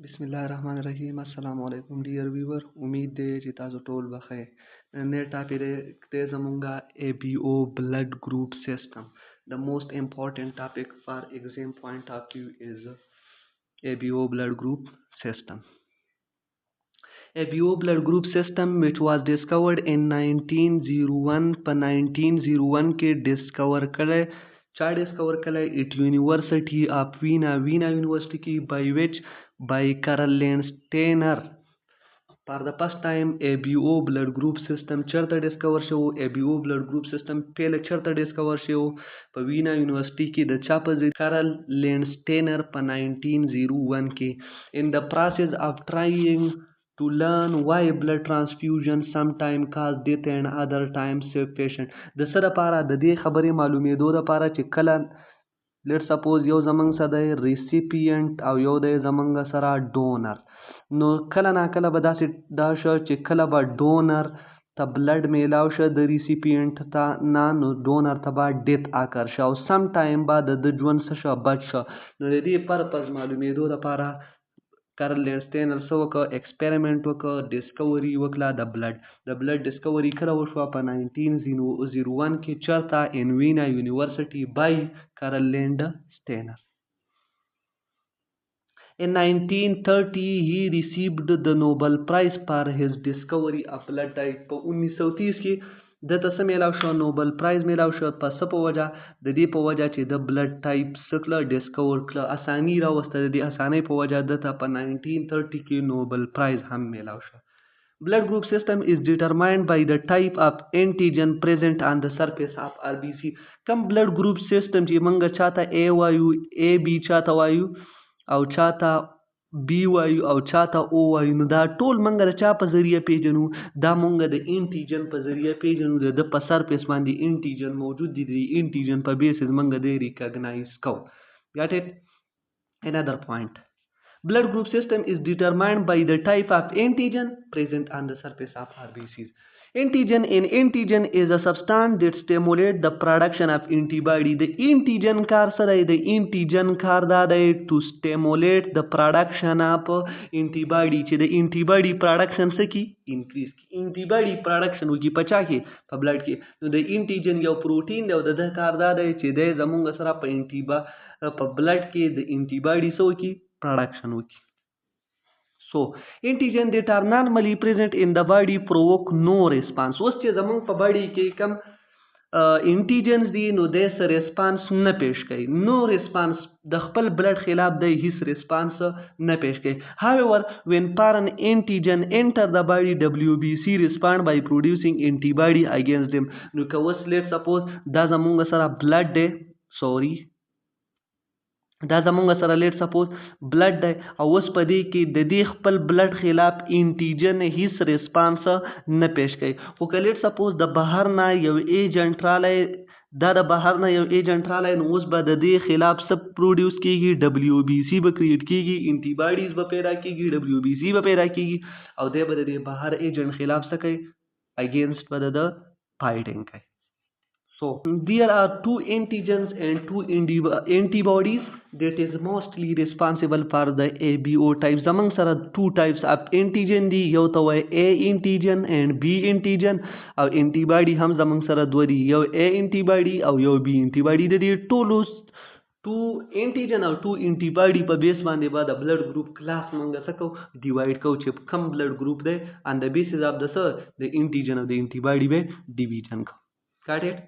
बिस्मिल्लाहिर्रहमानिर्रहीम अस्सलाम वालेकुम डियर व्यूवर उम्मीद दे چې تاسو ټول بخیر نن ټاپک دی زمونږه ABO blood group system. The most important topic for exam point of view is ABO blood group system. ABO blood group system which was discovered in 1901 په 1901 کې ډسکور کړی. چا ډسکور کړی؟ at University of Vienna University کې by Carl Landsteiner. For the first time ABO blood group system چرته ډسکور شو؟ ABO blood group system پهله چرته ډسکور شو؟ په وینا یونیورسيټي کې د چا په ځای؟ کارل لینډسټینر په 1901 کې. In the process of trying to learn why blood transfusion sometimes cause death and other times save patient. د سره لپاره د دې خبرې معلومېدو لپاره چې کله لیټ سپوز یو زمونږ سره دی ریسیپینټ او یو دی زمونږ سره ډونر، نو کله ناکله به داسې دا شو چې کله به ډونر ته بلډ میلاو شه د ریسیپینټ ته نه، نو ډونر ته به ډیت اکر شه او سم ټایم به د ژوند څه شه بچ شه. نو د دې پرپز معلومېدو لپاره کارل لینډسټینر څه وکړه؟ ایکسپریمنټ وکړه، ډسکوري وکړه د بلډ ډسکوري کله وشوه؟ په 1901 کې. چرته؟ ان وینا یونیورسيټي بای کارل لینډسټینر. In 1930 he received the Nobel Prize for his discovery of blood type. په 1930 کې دته څه میلاو شو؟ نوبل پرایز میلاو شو. په څه په وجه؟ د دې په وجه چې د بلډ ټایپ څه کړه؟ ډسکور کړه، اساني راوسته. د دې اسانۍ په وجه دته په 1930 کې نوبل پرایز هم میلاو شو. Blood group system is determined by the type of antigen present on the surface of RBC. کوم بلډ ګروپ سیستم چې موږ چاته A وایو، AB چاته وایو او چاته بی وایو او چاته او وایو، نو دا ټول منګه د چا په ذریعه پیژنو؟ دا منګه د انټیجن په ذریعه پیژنو. د په سرفیس باندې انټیجن موجود دي، د انټیجن په بیسز منګه دی ریکګنایز کو. got it? Another point, blood group system is determined by the type of antigen present on the surface of RBCs. Antigen is a substance that stimulates the production of antibody. The antigen کار سره د antigen کار دا دی to stimulate the production of antibody، چې د antibody production څه کی؟ increase کی. antibody production وکي پچا کې؟ په بلډ کې. نو د antigen یو پروتین دی او د کار دا دی چې د زمونږ سره په بلډ کې د antibody څه وکي؟ production وکي. So, antigen that are normally present in the body provoke no response. اوس چې زمونږ په باډي کې کم انټیجنز دي نو د سره ریسپانس نه پیش کوي. نو ریسپانس د خپل بلډ خلاف د هیڅ ریسپانس نه پیش کوي. However, when foreign antigen enter the body, WBC respond by producing antibody against them. نو که اوس لیټ سپوز دا زمونږ سره بلډ دی، دا زمونږ سره لیټ سپوز بلډ دی او اوس په دې کې د دې خپل بلډ خلاف انټیجن هیڅ ریسپانس نه پیش کوي. خو که لیټ سپوز د بهر نه یو ایجنټ رالی، دا د بهر نه یو ایجنټ رالی، نو اوس به د دې خلاف څه پروډیوس کیږي؟ WBC به کریټ کیږي، انټیباډیز به پیدا کیږي، WBC به پیدا کیږي او دی به د دې بهر ایجنټ خلاف څه کوي؟ اگینسټ به د فایټینګ کوي. So there are two antigens and two antibodies that is mostly responsible for the ABO types. Among sara two types of antigen di, یو ته وای A antigen and B antigen او antibody هم زمونږ سره دوه دي، یو A antibody او یو B antibody. د دې ټولو two antigen او two antibody په بیس باندې به د بلډ ګروپ کلاس مونږ څه کو؟ ډیوایډ کو چې کم بلډ ګروپ دی on the basis of the antigen او د antibody به ډیویژن کو. got it?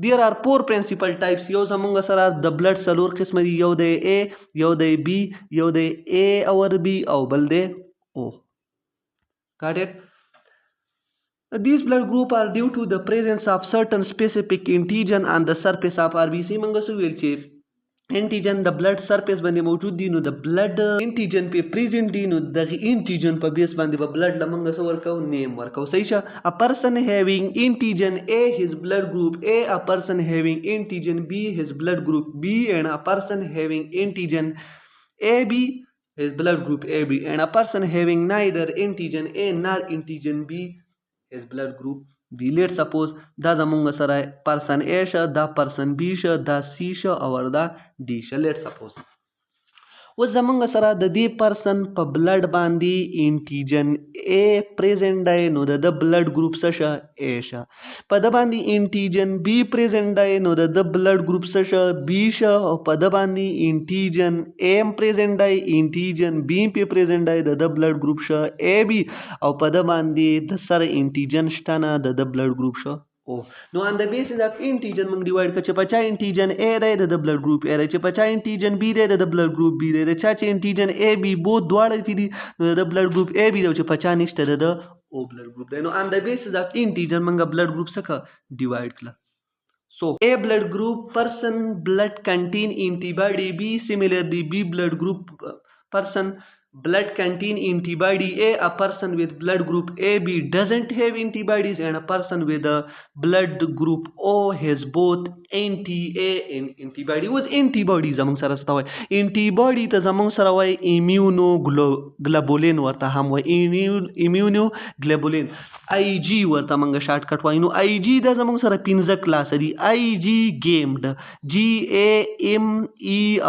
There are four principal types. یو زمونږ سره د بلډ څلور قسم دي، یو دی A، یو دی B، یو دی A اور B او بل دی O. got it? These blood group are due to the presence of certain specific antigen on the surface of RBC. موږ څه ویل چې انټیجن د بلډ سرفیس باندې موجود دي، نو د بلډ انټیجن په پریزنت دي، نو دغه انټیجن په بیس باندې به بلډ لمنګ څه ورکو؟ نیم ورکو. صحیح شه. A person having antigen A, his blood group A. A person having antigen B, his blood group B. And a person having antigen AB, his blood group AB. And a person having neither antigen A nor antigen B, his blood group B. Let's suppose دا زمونږ سره پرسن A شه، دا پرسن B شه، دا C شه او دا D شه. Let's suppose اوس زمونږ سره د دې پرسن په بلډ باندې انټیجن A پریزنټ دی نو د بلډ ګروپ څه شه A شه. په د باندې انټیجن B پریزنټ دی نو د بلډ ګروپ څه شه B شه. او په د باندې انټیجن A پریزنټ دی انټیجن B په پریزنټ دی د بلډ ګروپ شه AB. او په د باندې د سره انټیجن شته نه د بلډ ګروپ شه او. نو on the basis of antigen موږ ډیوایډ کړو چې په چا انټیجن A دی د بلډ ګروپ A دی، چې په چا انټیجن B دی د بلډ ګروپ B دی، د چا چې انټیجن A B بوت دواړه چې دي نو د بلډ ګروپ A B دی، چې په چا نشته د O بلډ ګروپ دی. نو on the basis of antigen موږ بلډ ګروپ څخه ډیوایډ کړل. So A blood group person blood contain antibody B, similarly B blood group person blood contain antibody A person with blood group AB doesn't have antibodies, and a person with a blood group O has both anti-A and antibody. With antibodies زمونږ سره څه وایي انټیباډي ته زمونږ سره وایي ایمیونوګلوبولین ورته هم وایي ایمیونوګلوبولین آی جی ورته موږ شارټ کټ وایو. نو آی جی دا زمونږ سره 15 کلاس دي. آی جی گیمډ GAME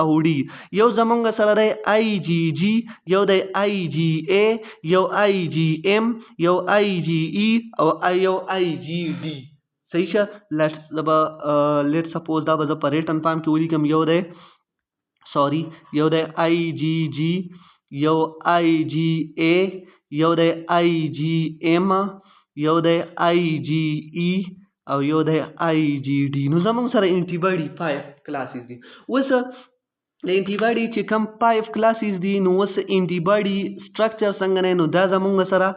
او ډي یو زمونږ سره دی آی جی جی، یو دی آی جی اے، یو آی جی ایم، یو آی جی ای او یو آی جی ډي. صحیح شه. لیټ سپوز دا به زه په ریټن فارم کې ولیکم. یو دی سوري یو دی آی جی جی، یو آی جی اے، یو دی آی جی ایم، یو دی آی جی ای او یو دی آی جی ډي. نو زمونږ سره انټیباډي 5 کلاسز دي. اوس د انټیباډي چې کم 5 کلاسز دي نو اوس انټیباډي سټرکچر څنګه نه، نو دا زمونږ سره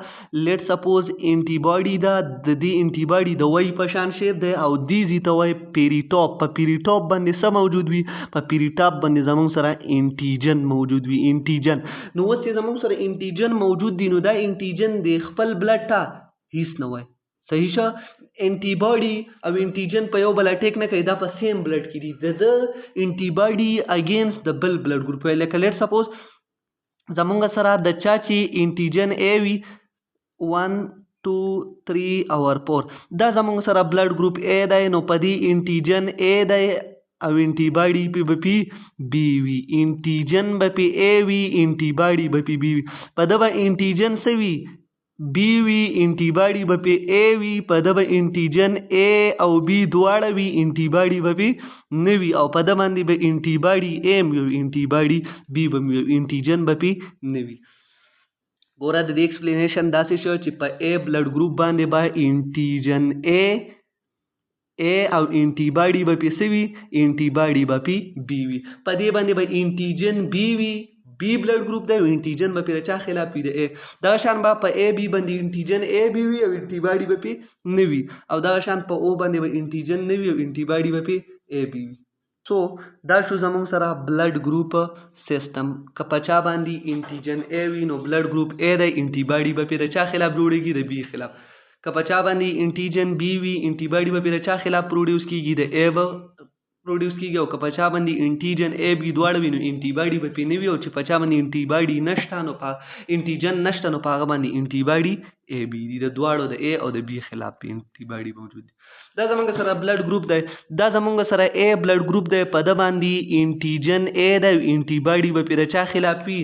لیټ سپوز انټیباډي دا د دې انټیباډي د وای په شان شیپ دی او دیزی ته وای پیریټاپ. په پیریټاپ باندې څه موجود وي؟ په پیریټاپ باندې زمونږ سره انټیجن موجود وي. انټیجن نو اوس چې زمونږ سره انټیجن موجود دي نو دا انټیجن د خپل بلډ ته هیڅ نه وای. صحیح شه. انټیباډي او انټیجن په یو بل اټیک نه کوي، دا په سیم بلډ کې دي. د انټیباډي اگینست د بل بلډ ګروپ وي. لکه لیټ سپوز زمونږ سره د چا چې انټیجن A وي 1 2 3 او 4 دا زمونږ سره بلډ ګروپ A دی. نو په دې انټیجن A دی او انټیباډي په پی B وي. انټیجن به په A وي، انټیباډي به په B وي. په دغه انټیجن څه وي B وي، انټیباډي به په A وي. په دغه انټیجن A او B دواړه وي، انټیباډي به په نه وي. او په د باندې به انټیباډي A وي، انټیباډي B به وي، انټیجن به په نه وي. ګوره د دې ایکسپلینیشن داسې شو چې په A بلډ ګروپ باندې به انټیجن A او انټیباډي به په څه وي؟ انټیباډي به په B وي. په دې باندې به انټیجن B وي، B بلډ ګروپ دی او انټیجن به په چا خلاف وي؟ د A. دا شان به په A B باندې انټیجن A B وي او انټیباډي به په نه وي. او دا شان په O باندې به انټیجن نه وي او انټیباډي به په A B وي. سو دا شو زمونږ سره بلډ ګروپ سیستم. که په چا باندې انټیجن A وي نو بلډ ګروپ A دی، انټیباډي به په چا خلاف جوړیږي؟ د B خلاف. که په چا باندې انټیجن B وي انټیباډي به په چا خلاف پروډیوس کیږي؟ د A به پروډیوس کیږي. او که په چا باندې انټیجن A B دواړه وي نو انټیباډي به په نه وي. او چې په چا باندې انټیباډي نشته نو په انټیجن نشته نو په هغه باندې انټیباډي A B دي. د دواړو د A او د B خلاف په انټیباډي موجود دي. دا زمونږ سره بلډ ګروپ دی. دا زمونږ سره A بلډ ګروپ دی. په د باندې انټیجن A دی، انټیباډي به په چا خلاف وي؟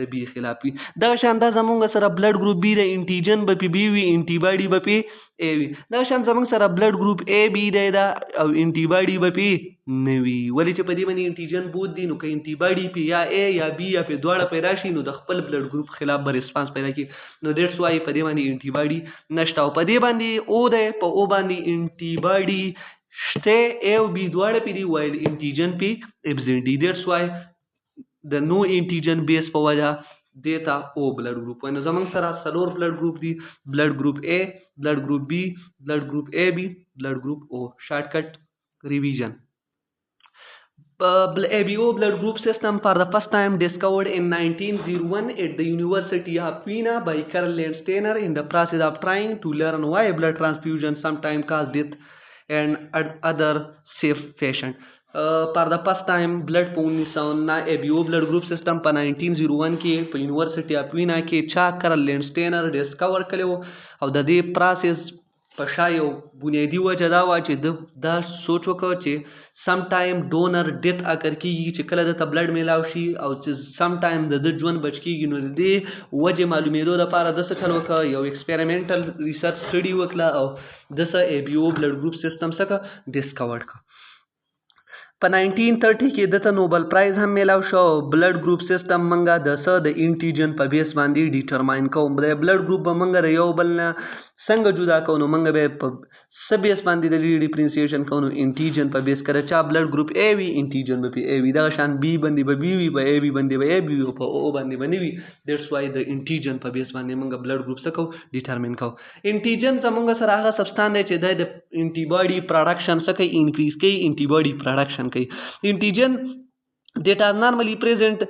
د B خلاف وي. دا شان دا زمونږ سره بلډ ګروپ B دی، انټیجن به په B وي، انټیباډي به په A وي. دا شان زمونږ سره بلډ ګروپ A B دی دا او انټیباډي به په نه وي. ولې چې په دې باندې انټیجن بوت دي نو که انټیباډي په یا A یا B یا په دواړه پیدا شي نو د خپل بلډ ګروپ خلاف به ریسپانس پیدا کړي. نو دیټس وای په دې باندې انټیباډي نشته. او په دې باندې O دی، په O باندې انټیباډي شته، A او B دواړه په دي وایل انټیجن په ابزنټ دي. دیټس وای د نو انټیجن بیس په وجه دیتا O بلډ ګروپ. نو زمونږ سره څلور بلډ ګروپ دي. بلډ ګروپ A، بلډ ګروپ B، بلډ ګروپ AB، بلډ ګروپ O. شارټ کټ ریویژن. ABO blood group system for the first time discovered in 1901 at the University of Vienna by Karl Landsteiner in the process of trying to learn why blood transfusion sometimes cause death and other safe fashion. For the first time blood په 1909 ABO blood group system په 1901 کې په University of Vienna کې چا Karl Landsteiner ډیسکور کړو. او د دې پروسس په شا یو بنیادی وجه دا و چې دا سوچ وکړ چې سم ټایم ډونر ډیت اکر کیږي چې کله د بلډ میلاو شي او چې سم ټایم د ژوند بچ کیږي. نو د دې وجه معلومېدو لپاره د څه کار وکړه، یو ایکسپریمنټل ریسرچ سټډي وکړه او د څه ای بي او بلډ ګروپ سیستم څخه ډیسکور کړ. په 1930 کې دته نوبل پرایز هم میلاو شو. بلډ ګروپ سیستم منګه د څه د انټیجن په بیس باندې ډیټرماین کوم. د بلډ ګروپ به منګه یو بل نه څنګه جدا کوو، نو منګه به په څه بیس باندې د ډیفرنسیشن کوو، نو انټیجن په بیس کړه. چا بلډ ګروپ ای وي انټیجن به ای وي، دا شان بی باندې به بی وي، په ای وي باندې به ای بي وي، او په او باندې به نه وي. دیټس وای د انټیجن په بیس باندې منګه بلډ ګروپ څه کوو، ډیټرمین کوو. انټیجن زمونږ سره هغه سبستان دی چې د انټي باډي پروډکشن څه کوي، انکریز کوي، انټي باډي پروډکشن کوي. انټیجن دیٹ آر نارملی پریزنٹ،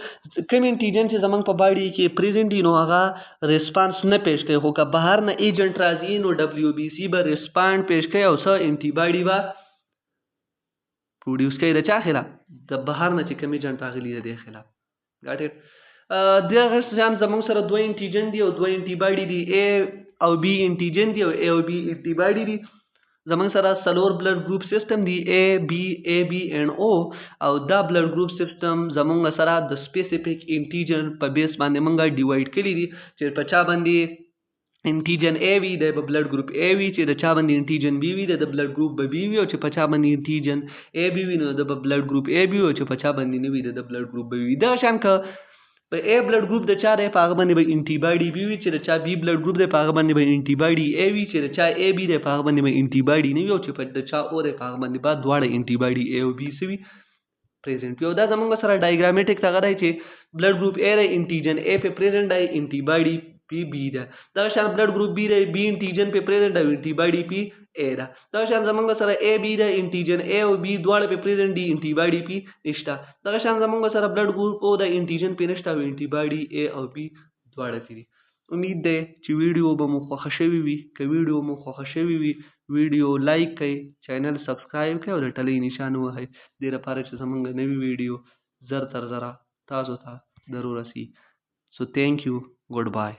کوم انټیجن چې زمونږ په باډي کې پریزنٹ دي نو هغه ریسپانس نه پیش کوي، خو که بهر نه ایجنټ راځي نو ډبلیو بي سي به ریسپانډ پیش کوي او څه انټي باډي به پروډیوس کوي. د چا خلاف؟ د بهر نه چې کوم ایجنټ راغلی دی د خلاف. ګاټ اټ. دغه شان زمونږ سره دوه انټیجن دي او دوه انټي باډي دي، ا او بی انټیجن دي او ا او بی انټي باډي دي. زمونږ سره څلور بلډ ګروپ سیستم دی، ا بی اینڈ او. او دا بلډ ګروپ سیستم زمونږ سره د سپیسیفیک انټیجن په بیس باندې مونږه ډیوایډ کړي دي، چې په چا باندې انټیجن ا وي د بلډ ګروپ ا وي، چې د چا باندې انټیجن بی وي د بلډ ګروپ به بی وي، او چې په چا باندې انټیجن ا بی وي نو د بلډ ګروپ ا بی، او چې په چا باندې نه وي د بلډ ګروپ به وي. دا شان که په ا بلډ ګروپ د چا دی په هغه باندې به انټي باډي بی وي، چې د چا بی بلډ ګروپ دی په هغه باندې به انټي باډي ا وي، چې د چا ا بی دی په هغه باندې به انټي باډي نه وي، او چې په د چا او دی په هغه باندې به دواړه انټي باډي ا او بی سوي پریزنٹ وي. او دا زمونږ سره ډایګرامټیک څنګه دی چې بلډ ګروپ ا دی انټیجن ا په پریزنٹ دی، انټي باډي پی بی ده. دا شان بلډ ګروپ بی دی بی انټیجن په پریزنٹ دی، انټي باډي پی ا ده. دا شان زمونږ سره ا بی ده انټیجن ا او بی دواړه په پریزنٹ دي، انټي باډي پی نشته. دا شان زمونږ سره بلډ ګروپ او د انټیجن په نشته او انټي باډي ا او بی دواړه دي. امید ده چې ویډیو به مو خوښ شوی وي. که ویډیو مو خوښ شوی وي ویډیو لایک کړئ، چینل سبسکرایب کړئ او د ټلۍ نشان ووهئ، دې لپاره چې زمونږ نوی ویډیو زر تر زره تاسو ته ضرور رسي. سو تھینک یو، ګډ بای.